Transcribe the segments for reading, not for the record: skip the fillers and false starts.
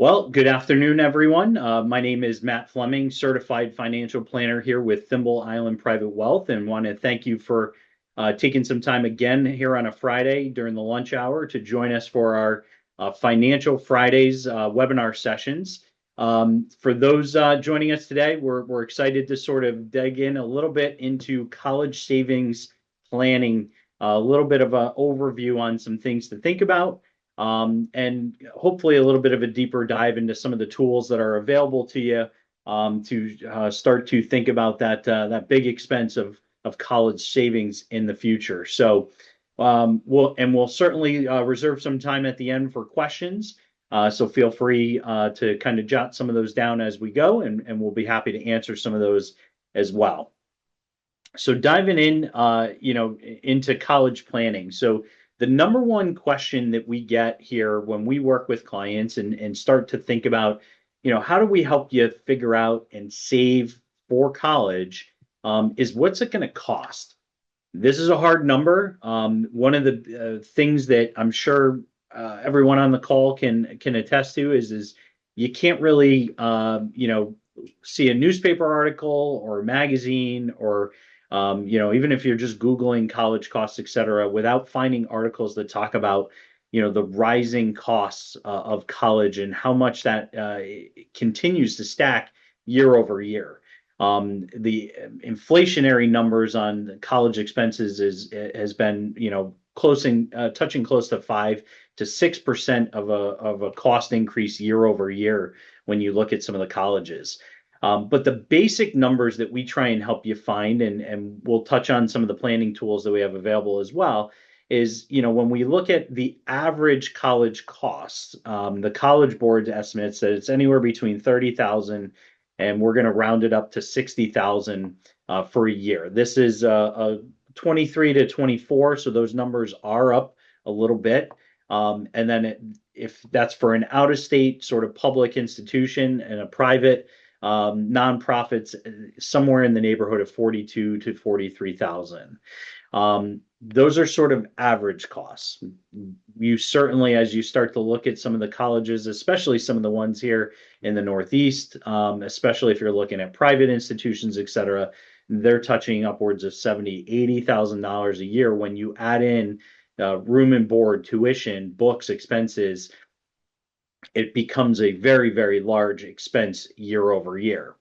Well, good afternoon, everyone. My name is Matt Fleming, certified financial planner here with Thimble Island Private Wealth, and want to thank you for taking some time again here on a Friday during the lunch hour to join us for our Financial Fridays webinar sessions. For those joining us today, we're excited to sort of dig in a little bit into college savings planning, a little bit of an overview on some things to think about. And hopefully a little bit of a deeper dive into some of the tools that are available to you to start to think about that big expense of college savings in the future. So we'll certainly reserve some time at the end for questions. So feel free to kind of jot some of those down as we go, and we'll be happy to answer some of those as well. So diving in, into college planning. So the number one question that we get here when we work with clients and start to think about, how do we help you figure out and save for college, is what's it going to cost? This is a hard number. One of the things that I'm sure everyone on the call can attest to is you can't really, see a newspaper article or a magazine or even if you're just Googling college costs, et cetera, without finding articles that talk about, the rising costs of college and how much that continues to stack year over year. The inflationary numbers on college expenses has been, touching close to 5 to 6% of a cost increase year over year when you look at some of the colleges. But the basic numbers that we try and help you find, and we'll touch on some of the planning tools that we have available as well, is, when we look at the average college costs, the College Board estimates that it's anywhere between 30,000 and we're going to round it up to 60,000 for a year. This is a 23 to 24, so those numbers are up a little bit. And then if that's for an out-of-state sort of public institution and a private nonprofits, somewhere in the neighborhood of 42 to 43,000. Those are sort of average costs. You certainly, as you start to look at some of the colleges, especially some of the ones here in the Northeast, especially if you're looking at private institutions, et cetera, they're touching upwards of $70,000, $80,000 a year when you add in room and board, tuition, books, expenses. It becomes a very, very large expense year over year.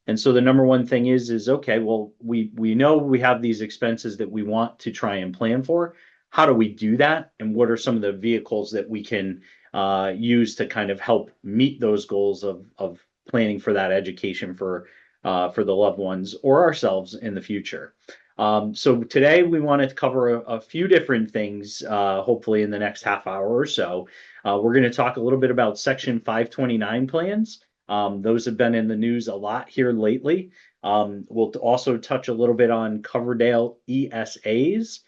And so the number one thing is okay, well, we know we have these expenses that we want to try and plan for. How do we do that? And what are some of the vehicles that we can use to kind of help meet those goals of planning for that education for the loved ones or ourselves in the future? So today we want to cover a few different things, hopefully in the next half hour or so. We're going to talk a little bit about Section 529 plans. Those have been in the news a lot here lately. We'll also touch a little bit on Coverdell ESAs,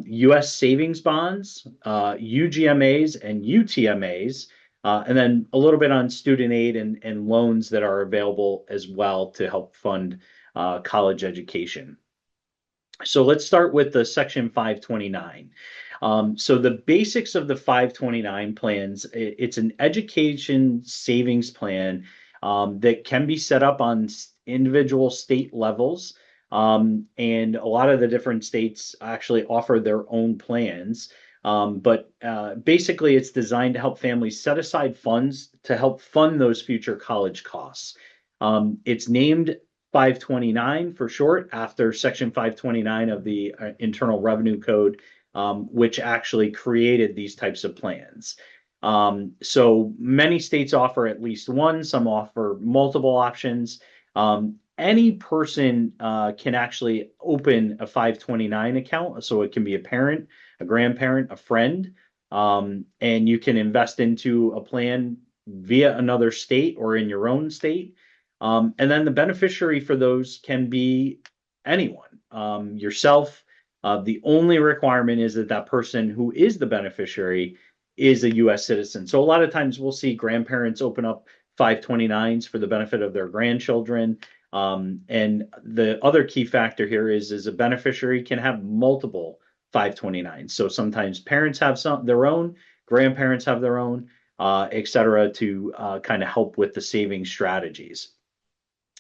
U.S. savings bonds, UGMAs and UTMAs, and then a little bit on student aid and loans that are available as well to help fund college education. So let's start with the Section 529. So the basics of the 529 plans, it's an education savings plan that can be set up on individual state levels. And a lot of the different states actually offer their own plans. But basically, it's designed to help families set aside funds to help fund those future college costs. It's named 529 for short, after Section 529 of the Internal Revenue Code, which actually created these types of plans. So many states offer at least one, some offer multiple options. Any person can actually open a 529 account. So it can be a parent, a grandparent, a friend, and you can invest into a plan via another state or in your own state. And then the beneficiary for those can be anyone, yourself. The only requirement is that person who is the beneficiary is a U.S. citizen. So a lot of times we'll see grandparents open up 529s for the benefit of their grandchildren. And the other key factor here is a beneficiary can have multiple 529s. So sometimes parents have their own, grandparents have their own. et cetera, to kind of help with the saving strategies.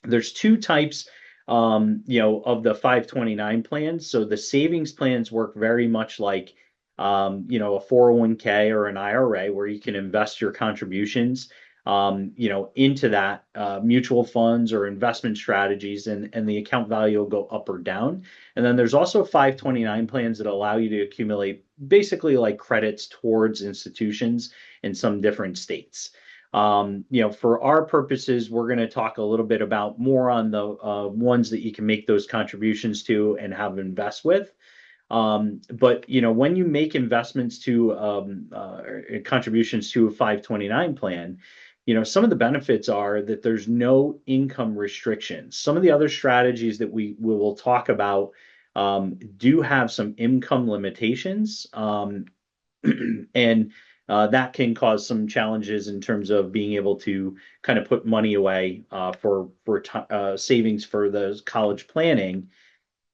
There's two types, of the 529 plans. So the savings plans work very much like, a 401k or an IRA, where you can invest your contributions, into that mutual funds or investment strategies, and the account value will go up or down. And then there's also 529 plans that allow you to accumulate basically like credits towards institutions in some different states. For our purposes, we're going to talk a little bit about more on the ones that you can make those contributions to and have invest with. But when you make investments to contributions to a 529 plan, some of the benefits are that there's no income restrictions. Some of the other strategies that we will talk about do have some income limitations. And that can cause some challenges in terms of being able to kind of put money away for savings for the college planning.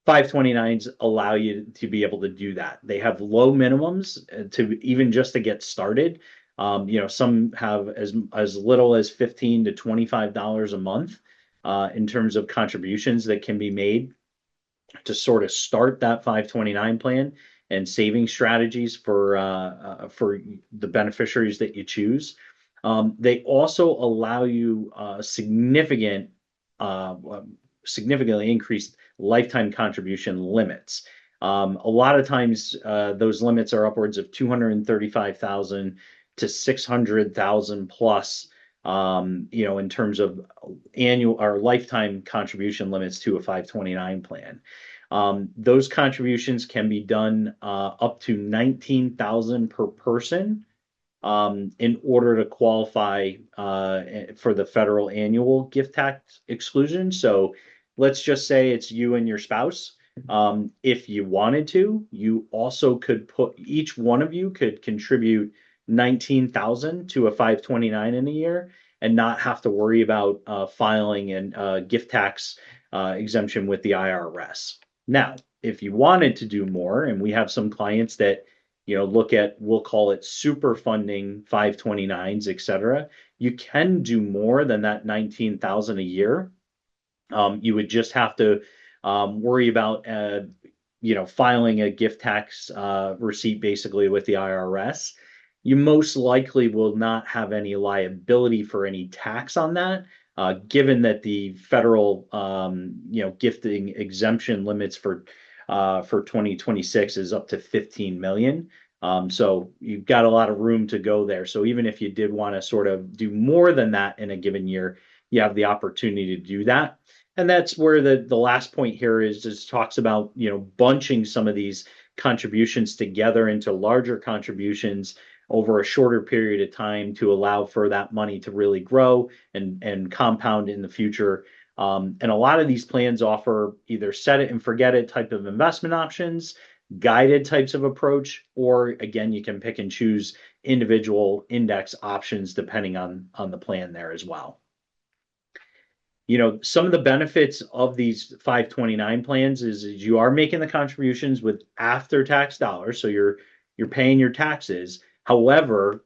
529s allow you to be able to do that. They have low minimums to even just to get started. Some have as little as $15 to $25 a month in terms of contributions that can be made to sort of start that 529 plan and saving strategies for the beneficiaries that you choose. They also allow you significantly increased lifetime contribution limits. A lot of times, those limits are upwards of 235,000 to 600,000 plus. In terms of annual or lifetime contribution limits to a 529 plan. Those contributions can be done up to 19,000 per person in order to qualify for the federal annual gift tax exclusion. So let's just say it's you and your spouse. If you wanted to, you also could each one of you could contribute 19,000 to a 529 in a year and not have to worry about filing a gift tax exemption with the IRS. Now, if you wanted to do more, and we have some clients that, look at, we'll call it super funding 529s, et cetera, you can do more than that 19,000 a year. You would just have to worry about, filing a gift tax receipt basically with the IRS. You most likely will not have any liability for any tax on that, given that the federal, gifting exemption limits for 2026 is up to 15 million. So you've got a lot of room to go there. So even if you did want to sort of do more than that in a given year, you have the opportunity to do that. And that's where the last point here is talks about, bunching some of these contributions together into larger contributions over a shorter period of time to allow for that money to really grow and compound in the future. And a lot of these plans offer either set it and forget it type of investment options, guided types of approach, or again, you can pick and choose individual index options depending on the plan there as well. Some of the benefits of these 529 plans is you are making the contributions with after tax dollars, so you're paying your taxes. However,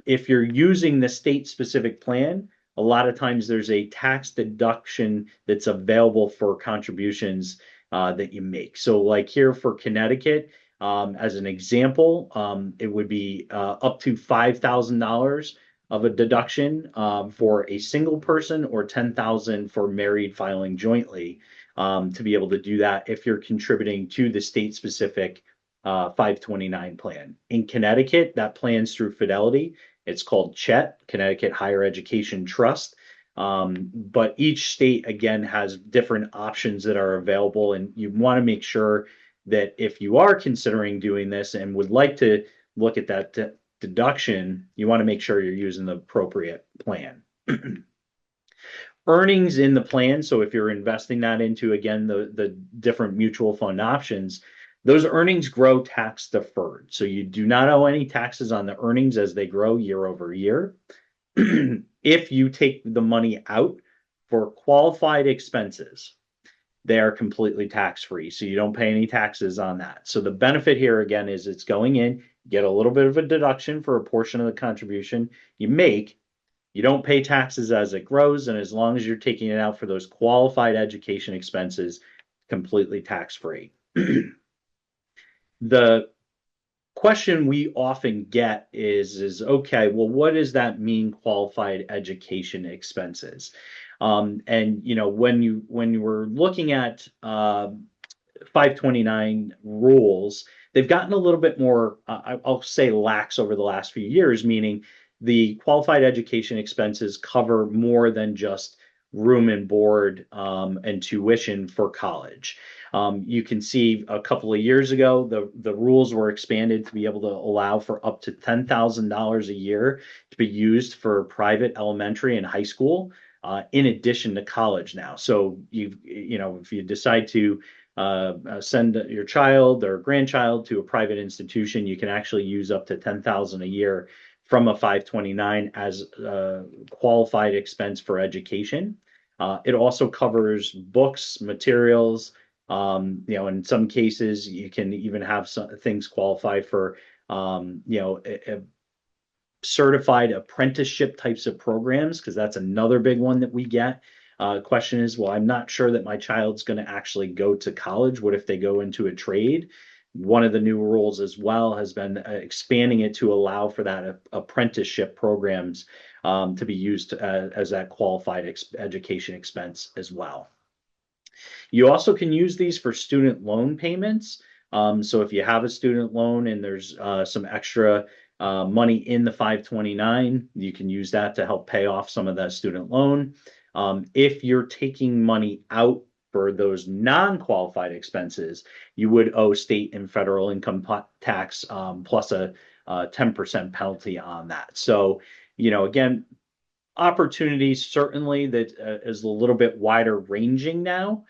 if you're using the state specific plan, a lot of times there's a tax deduction that's available for contributions that you make. So like here for Connecticut, as an example, it would be up to $5,000 of a deduction for a single person, or 10,000 for married filing jointly, to be able to do that if you're contributing to the state specific 529 plan. In Connecticut, that plan's through Fidelity. It's called CHET, Connecticut Higher Education Trust. But each state, again, has different options that are available. And you want to make sure that if you are considering doing this and would like to look at that deduction, you want to make sure you're using the appropriate plan. Earnings in the plan, so if you're investing that into, again, the different mutual fund options, those earnings grow tax deferred. So you do not owe any taxes on the earnings as they grow year over year. If you take the money out for qualified expenses, they are completely tax free. So you don't pay any taxes on that. So the benefit here, again, is it's going in, get a little bit of a deduction for a portion of the contribution you make. You don't pay taxes as it grows, and as long as you're taking it out for those qualified education expenses, completely tax-free. The question we often get is okay, well, what does that mean, qualified education expenses? And when you were looking at 529 rules, they've gotten a little bit more, I'll say, lax over the last few years, meaning the qualified education expenses cover more than just room and board and tuition for college. You can see a couple of years ago, the rules were expanded to be able to allow for up to $10,000 a year to be used for private elementary and high school, in addition to college now. So if you decide to send your child or grandchild to a private institution, you can actually use up to $10,000 a year from a 529 as a qualified expense for education. It also covers books, materials. In some cases, you can even have some things qualify for, certified apprenticeship types of programs, because that's another big one that we get. Question is, well, I'm not sure that my child's going to actually go to college. What if they go into a trade? One of the new rules as well has been expanding it to allow for that apprenticeship programs to be used as that qualified education expense as well. You also can use these for student loan payments. So if you have a student loan and there's some extra money in the 529, you can use that to help pay off some of that student loan. If you're taking money out for those non-qualified expenses, you would owe state and federal income tax plus a 10% penalty on that. So, again, opportunities certainly that is a little bit wider ranging now,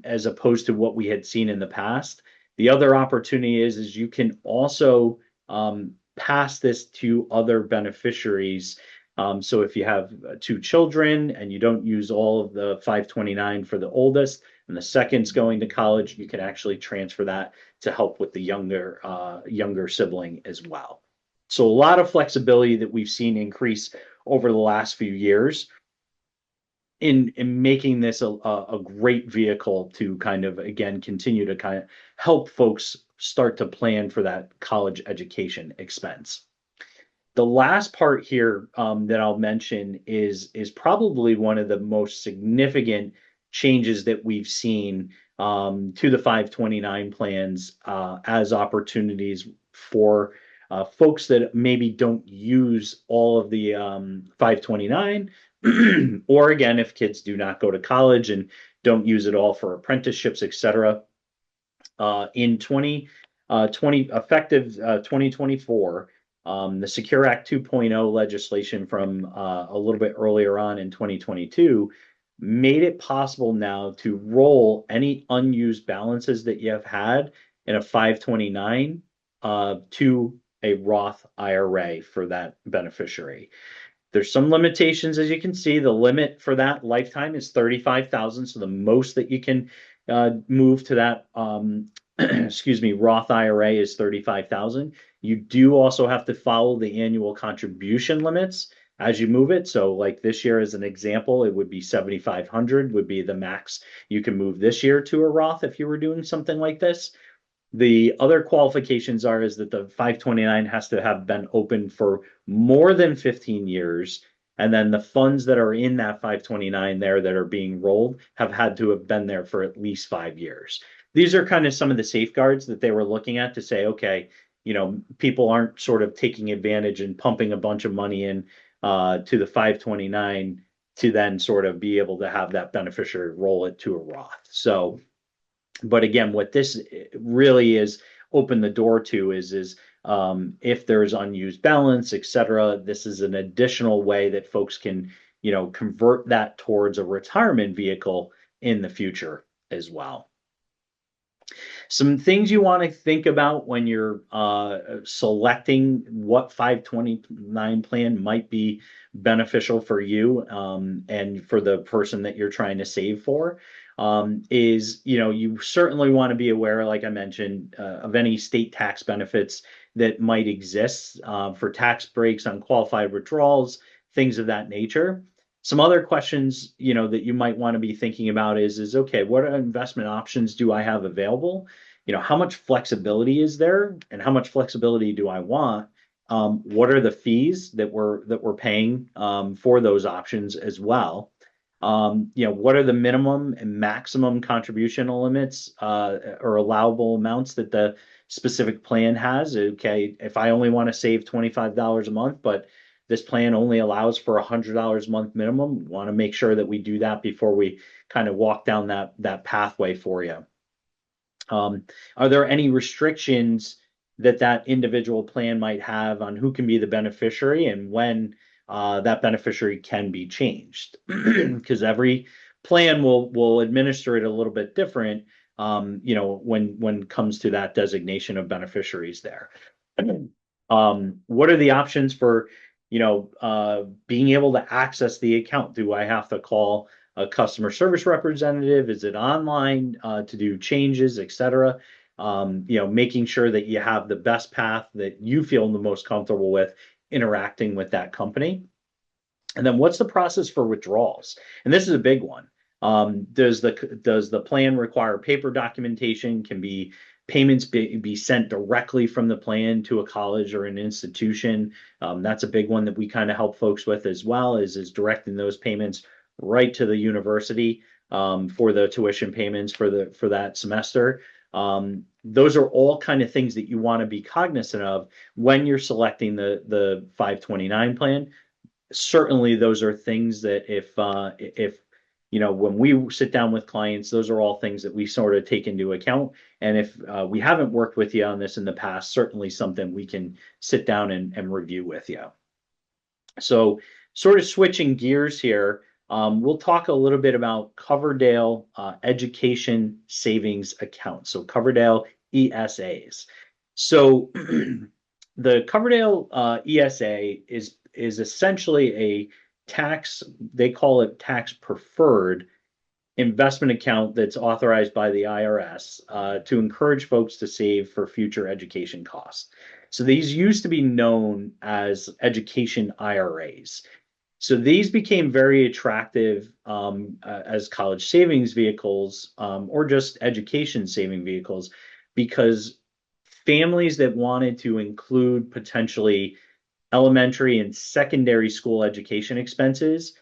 as opposed to what we had seen in the past. The other opportunity is you can also pass this to other beneficiaries. So if you have two children and you don't use all of the 529 for the oldest and the second's going to college, you can actually transfer that to help with the younger sibling as well. So a lot of flexibility that we've seen increase over the last few years in making this a great vehicle to kind of, again, continue to kind of help folks start to plan for that college education expense. The last part here that I'll mention is probably one of the most significant changes that we've seen to the 529 plans as opportunities for folks that maybe don't use all of the 529, or again, if kids do not go to college and don't use it all for apprenticeships, etc. In 2020, effective 2024, the Secure Act 2.0 legislation from a little bit earlier on in 2022 made it possible now to roll any unused balances that you have had in a 529 to a Roth IRA for that beneficiary. There's some limitations, as you can see. The limit for that lifetime is 35,000. So the most that you can move to that, excuse me, Roth IRA is 35,000. You do also have to follow the annual contribution limits as you move it. So like this year, as an example, it would be 7,500 would be the max you can move this year to a Roth if you were doing something like this. The other qualifications is that the 529 has to have been open for more than 15 years. And then the funds that are in that 529 there that are being rolled have had to have been there for at least 5 years. These are kind of some of the safeguards that they were looking at to say, okay, people aren't sort of taking advantage and pumping a bunch of money in to the 529 to then sort of be able to have that beneficiary roll it to a Roth. So, but again, what this really is open the door to is if there's unused balance, et cetera, this is an additional way that folks can, convert that towards a retirement vehicle in the future as well. Some things you want to think about when you're selecting what 529 plan might be beneficial for you and for the person that you're trying to save for. Is, you certainly want to be aware, like I mentioned, of any state tax benefits that might exist for tax breaks on qualified withdrawals, things of that nature. Some other questions, that you might want to be thinking about is okay, what investment options do I have available? How much flexibility is there, and how much flexibility do I want? What are the fees that we're paying for those options as well? What are the minimum and maximum contribution limits or allowable amounts that the specific plan has? Okay, if I only want to save $25 a month, but this plan only allows for $100 a month minimum, we want to make sure that we do that before we kind of walk down that pathway for you. Are there any restrictions that individual plan might have on who can be the beneficiary and when that beneficiary can be changed? Because every plan will administer it a little bit different, when it comes to that designation of beneficiaries there. What are the options for, being able to access the account? Do I have to call a customer service representative? Is it online to do changes, et cetera? Making sure that you have the best path that you feel the most comfortable with interacting with that company. And then what's the process for withdrawals? And this is a big one. Does the plan require paper documentation? Can payments be sent directly from the plan to a college or an institution? That's a big one that we kind of help folks with as well, is directing those payments right to the university for the tuition payments for that semester. Those are all kind of things that you want to be cognizant of when you're selecting the 529 plan. Certainly, those are things that if when we sit down with clients, those are all things that we sort of take into account. And if we haven't worked with you on this in the past, certainly something we can sit down and review with you. So sort of switching gears here, we'll talk a little bit about Coverdell Education Savings Account. So Coverdell ESAs. So the Coverdell ESA is essentially a they call it tax preferred investment account that's authorized by the IRS to encourage folks to save for future education costs. So these used to be known as education IRAs. So these became very attractive as college savings vehicles or just education saving vehicles, because families that wanted to include potentially elementary and secondary school education expenses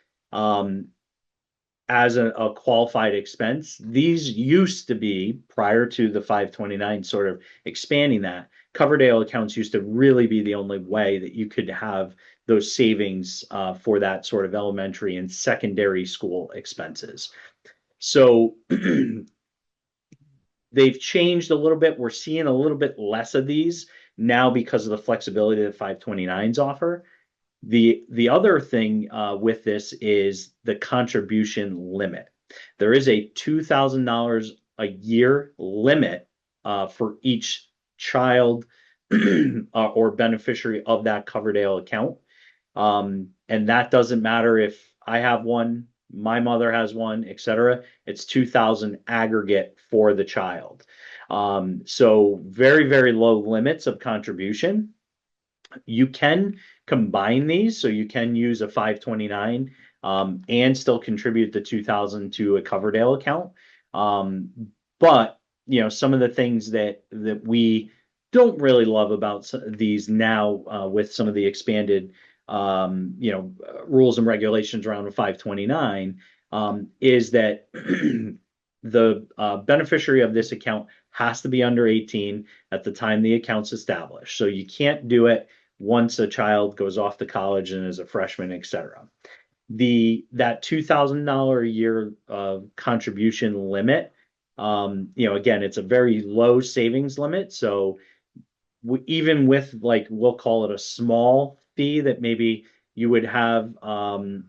as a qualified expense. These used to be, prior to the 529 sort of expanding that, Coverdell accounts used to really be the only way that you could have those savings for that sort of elementary and secondary school expenses. So they've changed a little bit. We're seeing a little bit less of these now because of the flexibility that 529s offer. The other thing with this is the contribution limit. There is a $2,000 a year limit for each child or beneficiary of that Coverdell account. And that doesn't matter if I have one, my mother has one, et cetera. It's 2,000 aggregate for the child. So very, very low limits of contribution. You can combine these, so you can use a 529 and still contribute the 2,000 to a Coverdell account. But some of the things that we don't really love about these now with some of the expanded rules and regulations around the 529 is that the beneficiary of this account has to be under 18 at the time the account's established. So you can't do it once a child goes off to college and is a freshman, et cetera. That $2,000 a year contribution limit, again, it's a very low savings limit. So even with, like, we'll call it a small fee that maybe you would have, to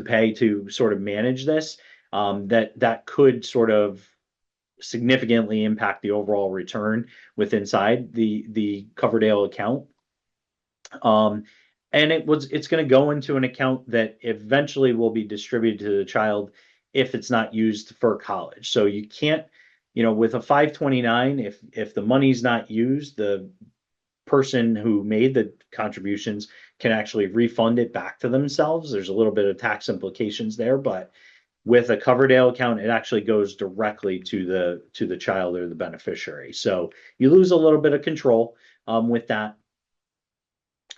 pay to sort of manage this, that could sort of significantly impact the overall return inside the Coverdell account. And it's going to go into an account that eventually will be distributed to the child if it's not used for college. So you can't, with a 529, if the money's not used, the person who made the contributions can actually refund it back to themselves. There's a little bit of tax implications there, but with a Coverdell account, it actually goes directly to the child or the beneficiary. So you lose a little bit of control with that.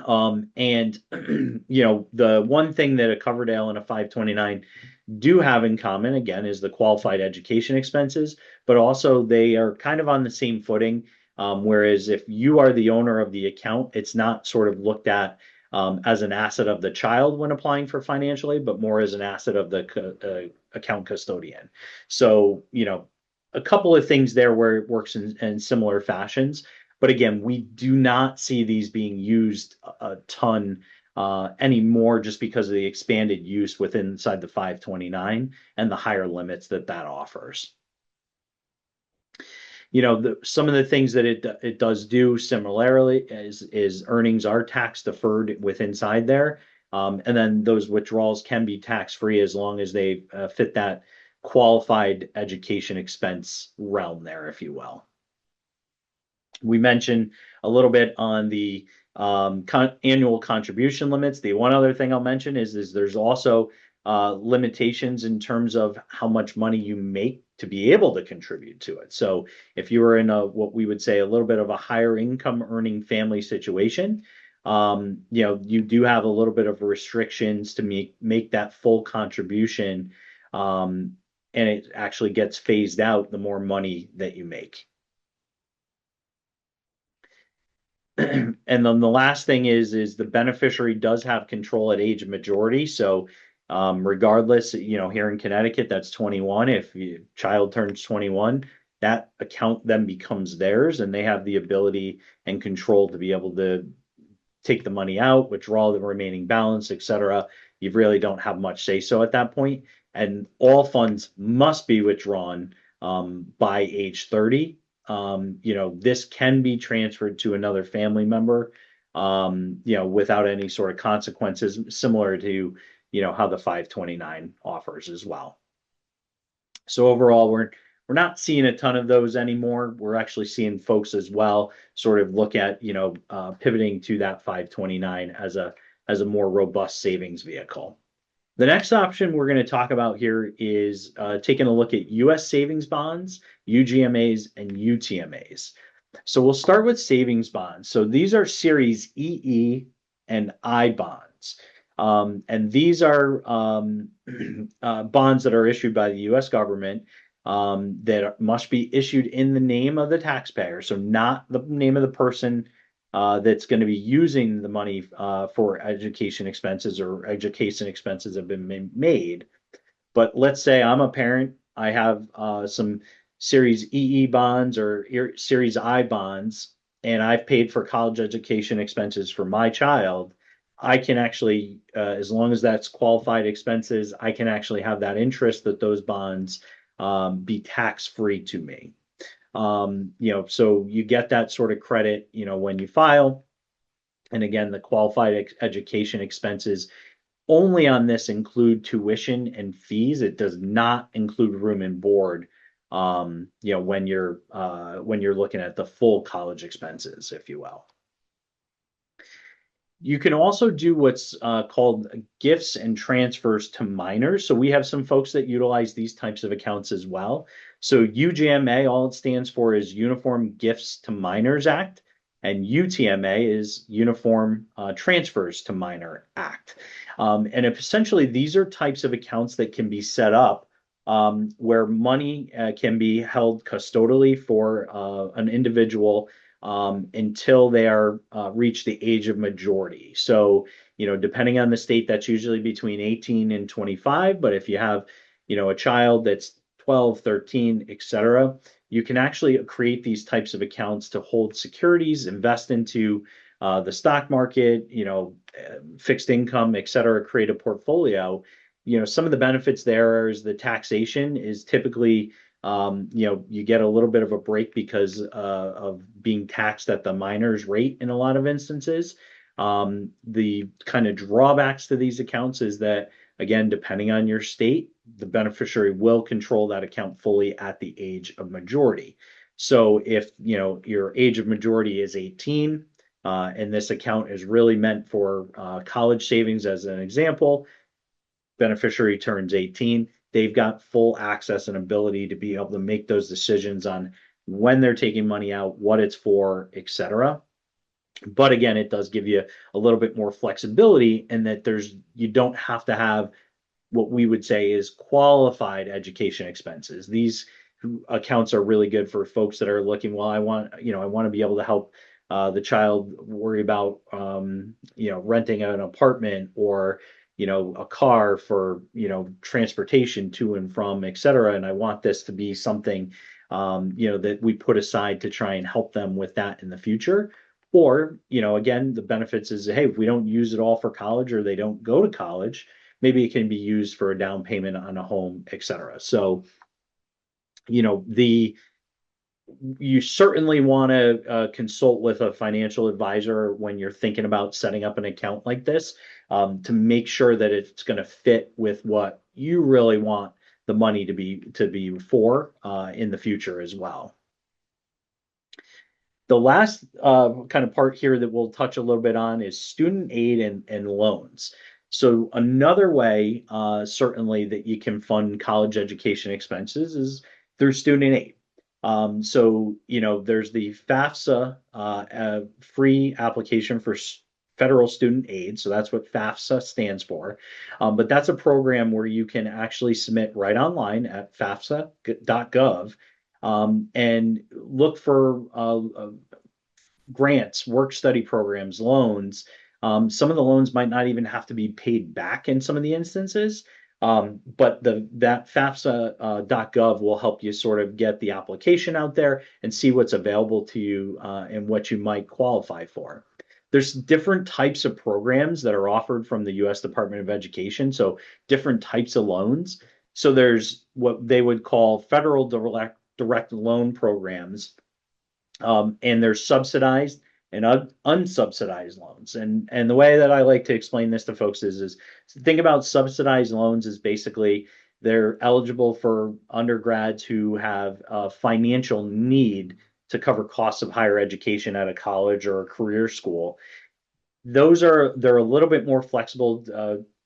And the one thing that a Coverdell and a 529 do have in common, again, is the qualified education expenses, but also they are kind of on the same footing. Whereas if you are the owner of the account, it's not sort of looked at as an asset of the child when applying for financial aid, but more as an asset of the account custodian. So, a couple of things there where it works in similar fashions. But again, we do not see these being used a ton anymore just because of the expanded use within inside the 529 and the higher limits that offers. Some of the things that it does do similarly is earnings are tax deferred with inside there. And then those withdrawals can be tax free as long as they fit that qualified education expense realm there, if you will. We mentioned a little bit on the annual contribution limits. The one other thing I'll mention is there's also limitations in terms of how much money you make to be able to contribute to it. So if you were in what we would say a little bit of a higher income earning family situation, you do have a little bit of restrictions to make that full contribution, and it actually gets phased out the more money that you make. And then the last thing is the beneficiary does have control at age of majority. So regardless, here in Connecticut, that's 21. If your child turns 21, that account then becomes theirs, and they have the ability and control to be able to take the money out, withdraw the remaining balance, etc. You really don't have much say so at that point. And all funds must be withdrawn by age 30. This can be transferred to another family member, without any sort of consequences, similar to, how the 529 offers as well. So overall, we're not seeing a ton of those anymore. We're actually seeing folks as well sort of look at, pivoting to that 529 as a more robust savings vehicle. The next option we're going to talk about here is taking a look at U.S. savings bonds, UGMAs, and UTMAs. So we'll start with savings bonds. So these are Series EE and I bonds. And these are bonds that are issued by the U.S. government that must be issued in the name of the taxpayer. So not the name of the person that's going to be using the money for education expenses, or education expenses have been made. But let's say I'm a parent, I have some Series EE bonds or Series I bonds, and I've paid for college education expenses for my child. I can actually, as long as that's qualified expenses, I can actually have that interest that those bonds be tax-free to me. So you get that sort of credit, when you file. And again, the qualified education expenses only on this include tuition and fees. It does not include room and board, when you're looking at the full college expenses, if you will. You can also do what's called gifts and transfers to minors. So we have some folks that utilize these types of accounts as well. So UGMA, all it stands for is Uniform Gifts to Minors Act, and UTMA is Uniform Transfers to Minor Act. And essentially, these are types of accounts that can be set up where money can be held custodially for an individual until they are reach the age of majority. So, depending on the state, that's usually between 18 and 25. But if you have, a child that's 12, 13, etc., you can actually create these types of accounts to hold securities, invest into the stock market, fixed income, etc., create a portfolio. Some of the benefits there is the taxation is typically you get a little bit of a break because of being taxed at the minor's rate in a lot of instances. The kind of drawbacks to these accounts is that, again, depending on your state, the beneficiary will control that account fully at the age of majority. So if, your age of majority is 18, And this account is really meant for college savings. As an example, beneficiary turns 18, they've got full access and ability to be able to make those decisions on when they're taking money out, what it's for, etc. But again, it does give you a little bit more flexibility in that you don't have to have what we would say is qualified education expenses. These accounts are really good for folks that are looking, well, I want to be able to help the child worry about, renting an apartment or, a car for, transportation to and from, et cetera. And I want this to be something, that we put aside to try and help them with that in the future. Or, again, the benefits is, hey, if we don't use it all for college or they don't go to college, maybe it can be used for a down payment on a home, et cetera. So, you certainly want to consult with a financial advisor when you're thinking about setting up an account like this, to make sure that it's going to fit with what you really want the money to be for in the future as well. The last kind of part here that we'll touch a little bit on is student aid and loans. So another way, certainly, that you can fund college education expenses is through student aid. So, there's the FAFSA free application for federal student aid. So that's what FAFSA stands for. But that's a program where you can actually submit right online at fafsa.gov, and look for grants, work study programs, loans. Some of the loans might not even have to be paid back in some of the instances. But that FAFSA.gov will help you sort of get the application out there and see what's available to you and what you might qualify for. There's different types of programs that are offered from the U.S. Department of Education, so different types of loans. So there's what they would call federal direct loan programs, and there's subsidized and unsubsidized loans. And the way that I like to explain this to folks is think about subsidized loans as basically they're eligible for undergrads who have a financial need to cover costs of higher education at a college or a career school. They're a little bit more flexible.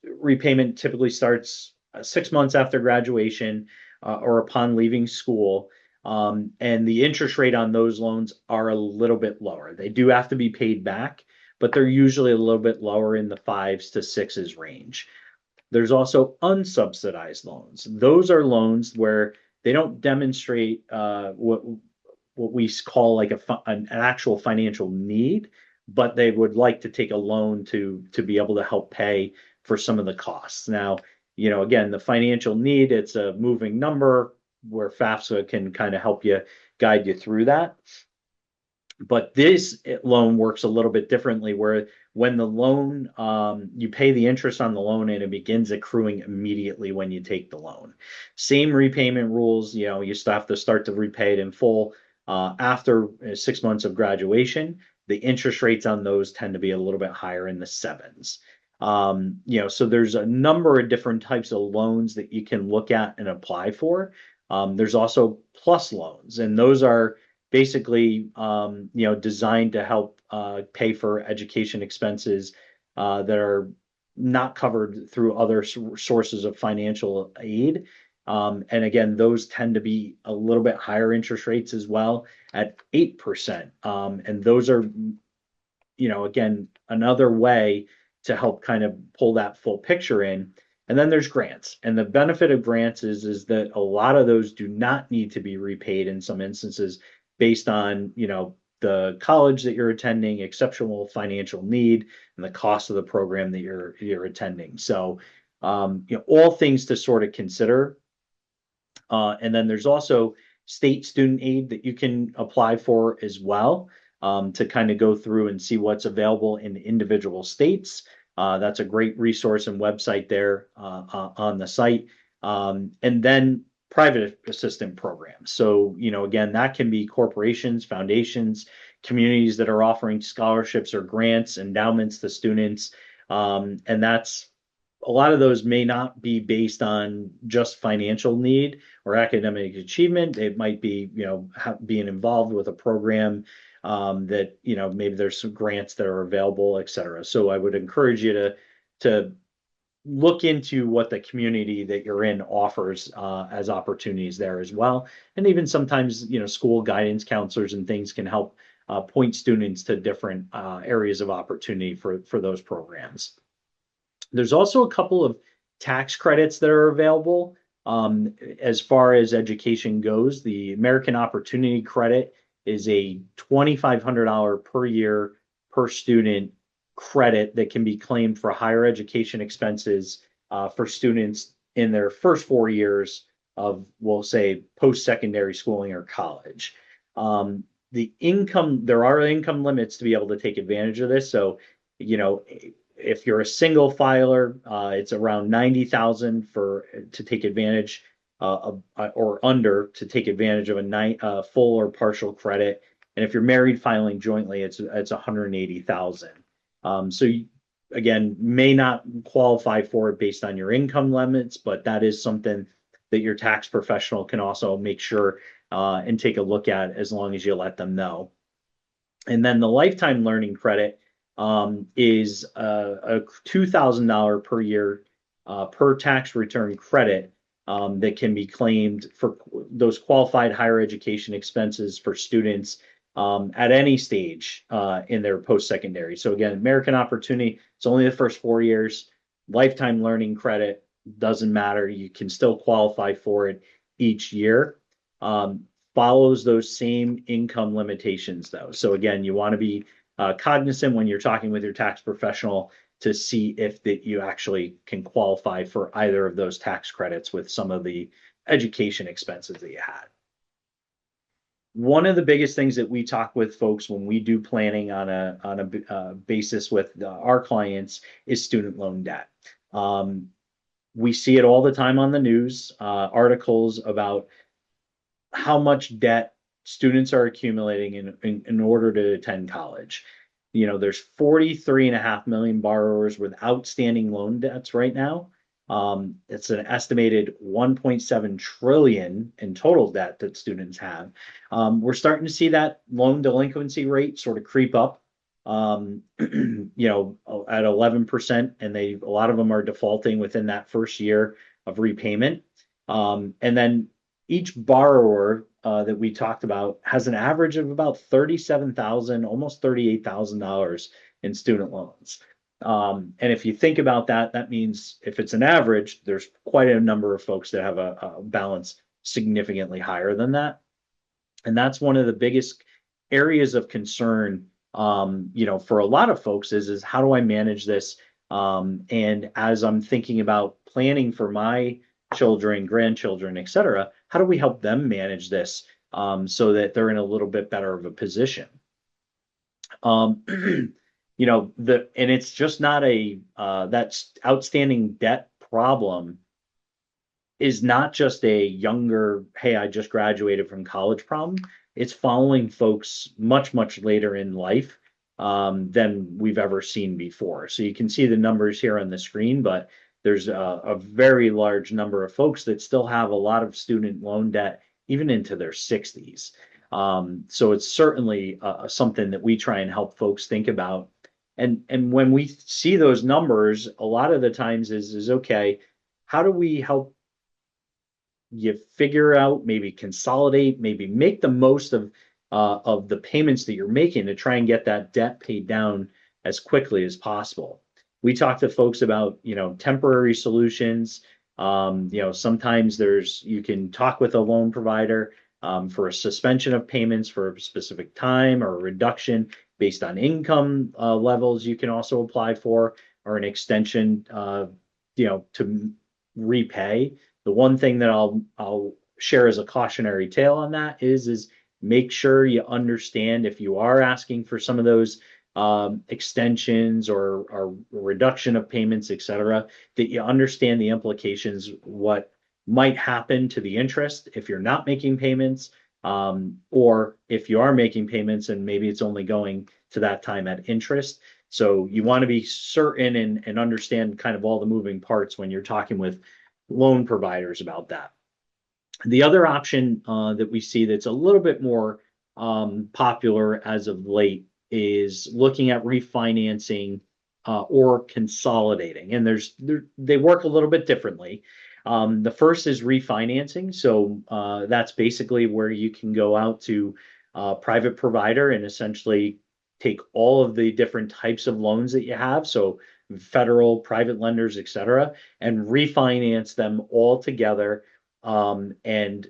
Repayment typically starts 6 months after graduation or upon leaving school. And the interest rate on those loans are a little bit lower. They do have to be paid back, but they're usually a little bit lower in the 5s to 6s range. There's also unsubsidized loans. Those are loans where they don't demonstrate what we call like an actual financial need, but they would like to take a loan to be able to help pay for some of the costs. Now, again, the financial need, it's a moving number where FAFSA can kind of help you guide you through that. But this loan works a little bit differently, where when the loan, you pay the interest on the loan and it begins accruing immediately when you take the loan. Same repayment rules, you still have to start to repay it in full after 6 months of graduation. The interest rates on those tend to be a little bit higher in the 7s. So there's a number of different types of loans that you can look at and apply for. There's also plus loans, and those are basically designed to help pay for education expenses that are not covered through other sources of financial aid. And again, those tend to be a little bit higher interest rates as well at 8%. And those are, again, another way to help kind of pull that full picture in. And then there's grants. And the benefit of grants is that a lot of those do not need to be repaid in some instances based on, the college that you're attending, exceptional financial need, and the cost of the program that you're attending. So, all things to sort of consider. And then there's also state student aid that you can apply for as well, to kind of go through and see what's available in individual states. That's a great resource and website there on the site. And then private assistance programs. So, again, that can be corporations, foundations, communities that are offering scholarships or grants, endowments to students. And that's a lot of those may not be based on just financial need or academic achievement. It might be, being involved with a program that, maybe there's some grants that are available, et cetera. So I would encourage you to look into what the community that you're in offers as opportunities there as well. And even sometimes, school guidance counselors and things can help point students to different areas of opportunity for those programs. There's also a couple of tax credits that are available as far as education goes. The American Opportunity Credit is a $2,500 per year per student credit that can be claimed for higher education expenses for students in their first 4 years of, we'll say, post-secondary schooling or college. There are income limits to be able to take advantage of this. So, if you're a single filer, it's around 90,000 to take advantage or under to take advantage of a full or partial credit. And if you're married filing jointly, it's 180,000. So you, again, may not qualify for it based on your income limits, but that is something that your tax professional can also make sure and take a look at as long as you let them know. And then the lifetime learning credit is a $2,000 per year per tax return credit that can be claimed for those qualified higher education expenses for students at any stage in their post-secondary. So again, American Opportunity, it's only the first 4 years. Lifetime learning credit doesn't matter. You can still qualify for it each year. Follows those same income limitations though. So again, you want to be cognizant when you're talking with your tax professional to see if that you actually can qualify for either of those tax credits with some of the education expenses that you had. One of the biggest things that we talk with folks when we do planning on a basis with our clients is student loan debt. We see it all the time on the news, articles about how much debt students are accumulating in order to attend college. There's 43.5 million borrowers with outstanding loan debts right now. It's an estimated 1.7 trillion in total debt that students have. We're starting to see that loan delinquency rate sort of creep up, at 11%, and a lot of them are defaulting within that first year of repayment. And then each borrower that we talked about has an average of about $37,000, almost $38,000 in student loans. And if you think about that, that means if it's an average, there's quite a number of folks that have a balance significantly higher than that. And that's one of the biggest areas of concern, for a lot of folks is how do I manage this? And as I'm thinking about planning for my children, grandchildren, et cetera, how do we help them manage this so that they're in a little bit better of a position? And it's just not that outstanding debt problem is not just a younger, hey, I just graduated from college problem. It's following folks much, much later in life than we've ever seen before. So you can see the numbers here on the screen, but there's a very large number of folks that still have a lot of student loan debt, even into their 60s. So it's certainly something that we try and help folks think about. And when we see those numbers, a lot of the times is okay, how do we help you figure out, maybe consolidate, maybe make the most of the payments that you're making to try and get that debt paid down as quickly as possible. We talk to folks about, temporary solutions. Sometimes you can talk with a loan provider for a suspension of payments for a specific time or a reduction based on income levels you can also apply for, or an extension, to repay. The one thing that I'll share as a cautionary tale on that is make sure you understand if you are asking for some of those extensions or reduction of payments, et cetera, that you understand the implications, what might happen to the interest if you're not making payments, or if you are making payments and maybe it's only going to that time at interest. So you want to be certain and understand kind of all the moving parts when you're talking with loan providers about that. The other option that we see that's a little bit more popular as of late is looking at refinancing or consolidating. And they work a little bit differently. The first is refinancing. So that's basically where you can go out to a private provider and essentially take all of the different types of loans that you have. So federal, private lenders, et cetera, and refinance them all together. And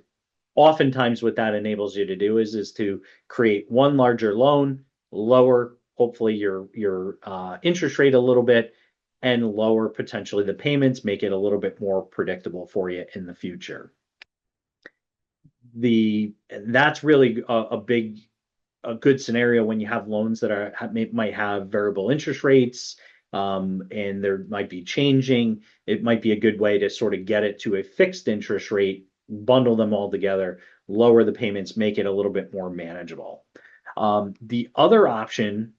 oftentimes what that enables you to do is to create one larger loan, lower hopefully your interest rate a little bit, and lower potentially the payments, make it a little bit more predictable for you in the future. That's really a good scenario when you have loans that might have variable interest rates, and there might be changing. It might be a good way to sort of get it to a fixed interest rate, bundle them all together, lower the payments, make it a little bit more manageable. The other option,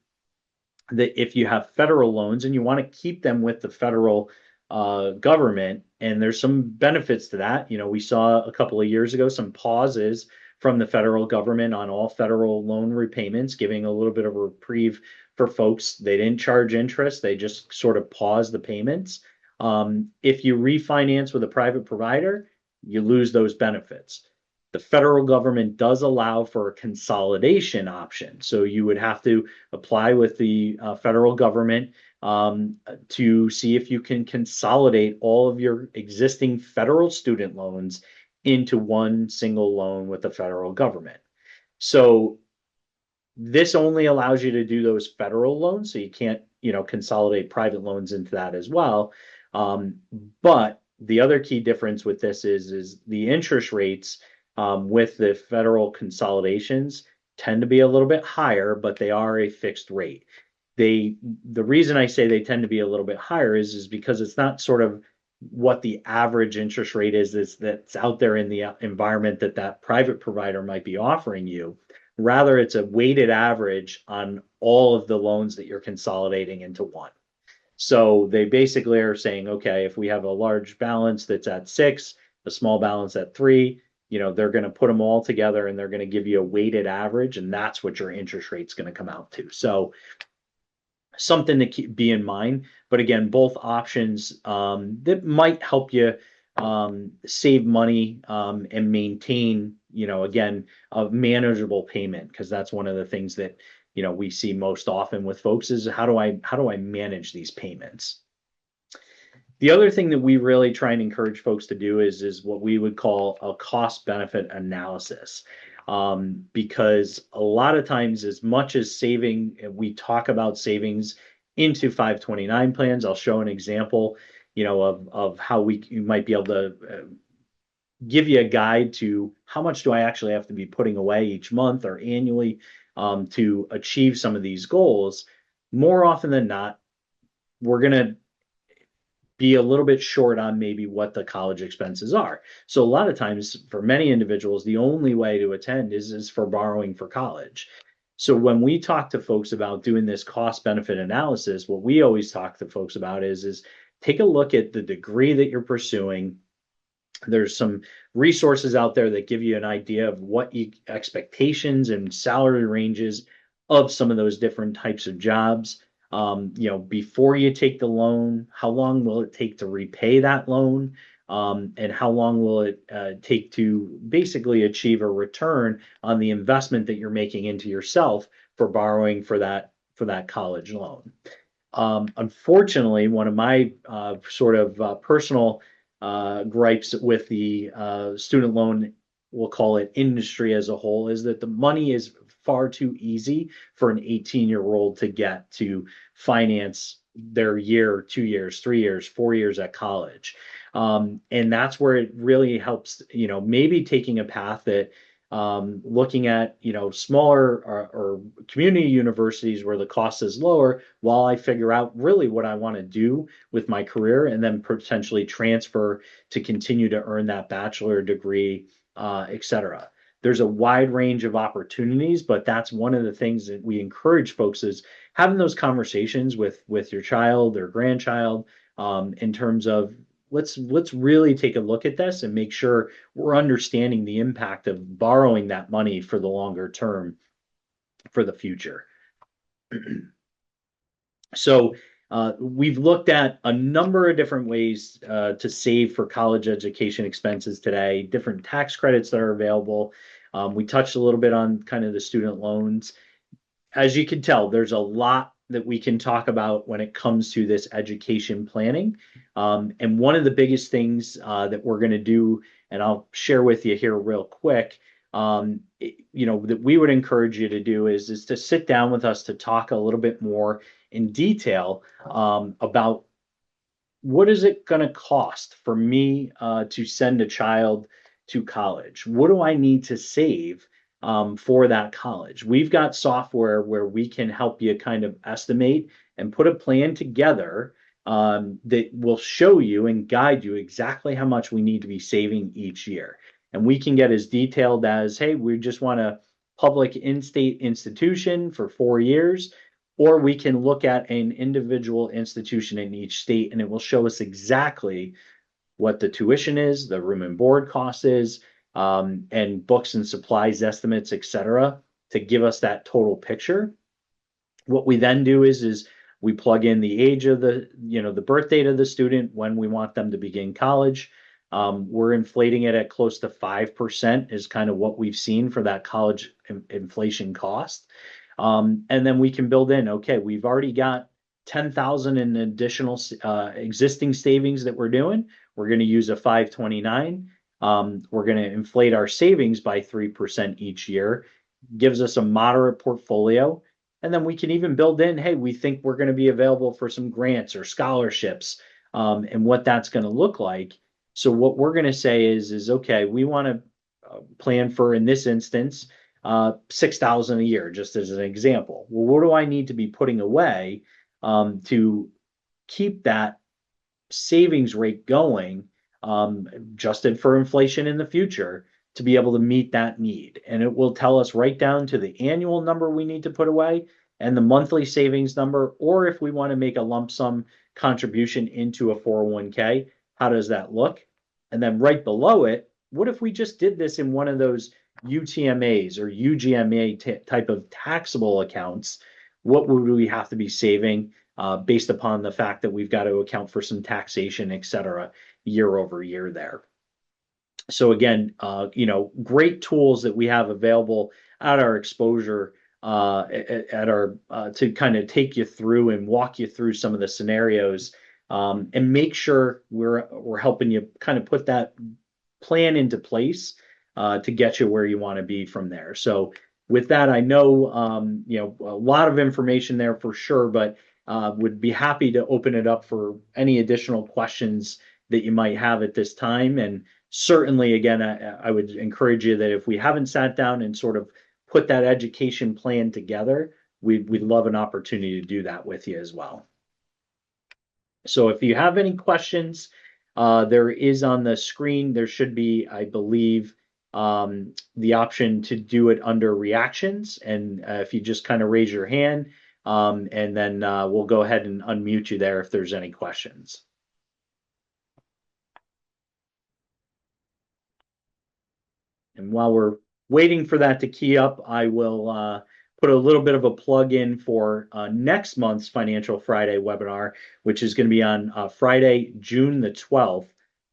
that if you have federal loans and you want to keep them with the federal government, and there's some benefits to that. We saw a couple of years ago some pauses from the federal government on all federal loan repayments, giving a little bit of a reprieve for folks. They didn't charge interest, they just sort of paused the payments. If you refinance with a private provider, you lose those benefits. The federal government does allow for a consolidation option. So you would have to apply with the federal government to see if you can consolidate all of your existing federal student loans into one single loan with the federal government. So this only allows you to do those federal loans, so you can't, consolidate private loans into that as well. But the other key difference with this is the interest rates with the federal consolidations tend to be a little bit higher, but they are a fixed rate. The reason I say they tend to be a little bit higher is because it's not sort of what the average interest rate is that's out there in the environment that private provider might be offering you. Rather, it's a weighted average on all of the loans that you're consolidating into one. So they basically are saying, okay, if we have a large balance that's at 6, a small balance at 3, they're going to put them all together and they're going to give you a weighted average, and that's what your interest rate's going to come out to. So something to be in mind. But again, both options that might help you save money and maintain, again, a manageable payment, because that's one of the things that we see most often with folks is how do I manage these payments? The other thing that we really try and encourage folks to do is what we would call a cost benefit analysis. Because a lot of times, as much as we talk about savings into 529 plans. I'll show an example, of how you might be able to give you a guide to how much do I actually have to be putting away each month or annually to achieve some of these goals. More often than not, we're going to be a little bit short on maybe what the college expenses are. So a lot of times for many individuals, the only way to attend is for borrowing for college. So when we talk to folks about doing this cost benefit analysis, what we always talk to folks about is take a look at the degree that you're pursuing. There's some resources out there that give you an idea of what expectations and salary ranges of some of those different types of jobs. Before you take the loan, how long will it take to repay that loan? And how long will it take to basically achieve a return on the investment that you're making into yourself for borrowing for that college loan? Unfortunately, one of my personal gripes with the student loan, we'll call it industry as a whole, is that the money is far too easy for an 18-year-old to get to finance their year, 2 years, 3 years, 4 years at college. And that's where it really helps, maybe taking a path that looking at, smaller or community universities where the cost is lower while I figure out really what I want to do with my career, and then potentially transfer to continue to earn that bachelor degree, et cetera. there's a wide range of opportunities, but that's one of the things that we encourage folks is having those conversations with your child or grandchild, in terms of let's really take a look at this and make sure we're understanding the impact of borrowing that money for the longer term for the future. So we've looked at a number of different ways to save for college education expenses today, different tax credits that are available. We touched a little bit on kind of the student loans. As you can tell, there's a lot that we can talk about when it comes to this education planning. And one of the biggest things that we're going to do, and I'll share with you here real quick, that we would encourage you to do is to sit down with us to talk a little bit more in detail about what is it going to cost for me to send a child to college? What do I need to save for that college? We've got software where we can help you kind of estimate and put a plan together that will show you and guide you exactly how much we need to be saving each year. And we can get as detailed as, hey, we just want a public in-state institution for 4 years, or we can look at an individual institution in each state and it will show us exactly what the tuition is, the room and board cost is, and books and supplies estimates, et cetera, to give us that total picture. What we then do is we plug in the age of the birth date of the student, when we want them to begin college. We're inflating it at close to 5% is kind of what we've seen for that college inflation cost. And then we can build in, okay, we've already got 10,000 in additional existing savings that we're doing. We're going to use a 529. We're going to inflate our savings by 3% each year, gives us a moderate portfolio. And then we can even build in, hey, we think we're going to be available for some grants or scholarships, and what that's going to look like. So what we're going to say is okay, we want to plan for, in this instance, 6,000 a year, just as an example. Well, what do I need to be putting away to keep that savings rate going, adjusted for inflation in the future, to be able to meet that need? And it will tell us right down to the annual number we need to put away and the monthly savings number, or if we want to make a lump sum contribution into a 401k, how does that look? And then right below it, what if we just did this in one of those UTMAs or UGMA type of taxable accounts? What would we have to be saving based upon the fact that we've got to account for some taxation, et cetera, year over year there? So again, great tools that we have available at our exposure at our to kind of take you through and walk you through some of the scenarios, and make sure we're helping you kind of put that plan into place to get you where you want to be from there. So with that, I know a lot of information there for sure, but would be happy to open it up for any additional questions that you might have at this time. And certainly, again, I would encourage you that if we haven't sat down and sort of put that education plan together, we'd love an opportunity to do that with you as well. So if you have any questions, there is on the screen, there should be, I believe, the option to do it under reactions. And if you just kind of raise your hand, and then we'll go ahead and unmute you there if there's any questions. And while we're waiting for that to key up, I will put a little bit of a plug in for next month's Financial Friday webinar, which is going to be on Friday, June the 12th.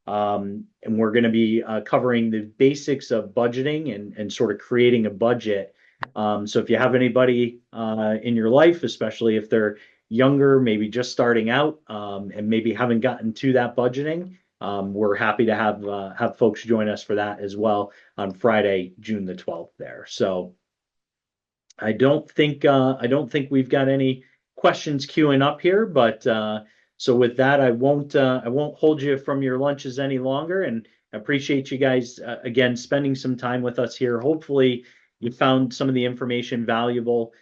And we're going to be covering the basics of budgeting and sort of creating a budget. So if you have anybody in your life, especially if they're younger, maybe just starting out, and maybe haven't gotten to that budgeting, we're happy to have folks join us for that as well on Friday, June the 12th there. So I don't think we've got any questions queuing up here, but so with that, I won't hold you from your lunches any longer, and appreciate you guys again spending some time with us here. Hopefully you found some of the information valuable.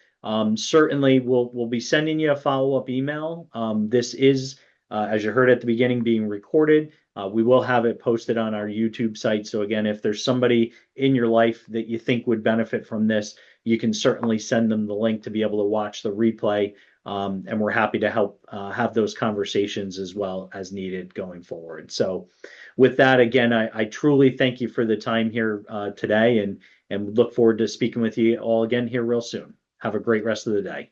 Certainly we'll be sending you a follow-up email. This is, as you heard at the beginning, being recorded. We will have it posted on our YouTube site. So again, if there's somebody in your life that you think would benefit from this, you can certainly send them the link to be able to watch the replay. And we're happy to help have those conversations as well as needed going forward. So with that, again, I truly thank you for the time here today and look forward to speaking with you all again here real soon. Have a great rest of the day.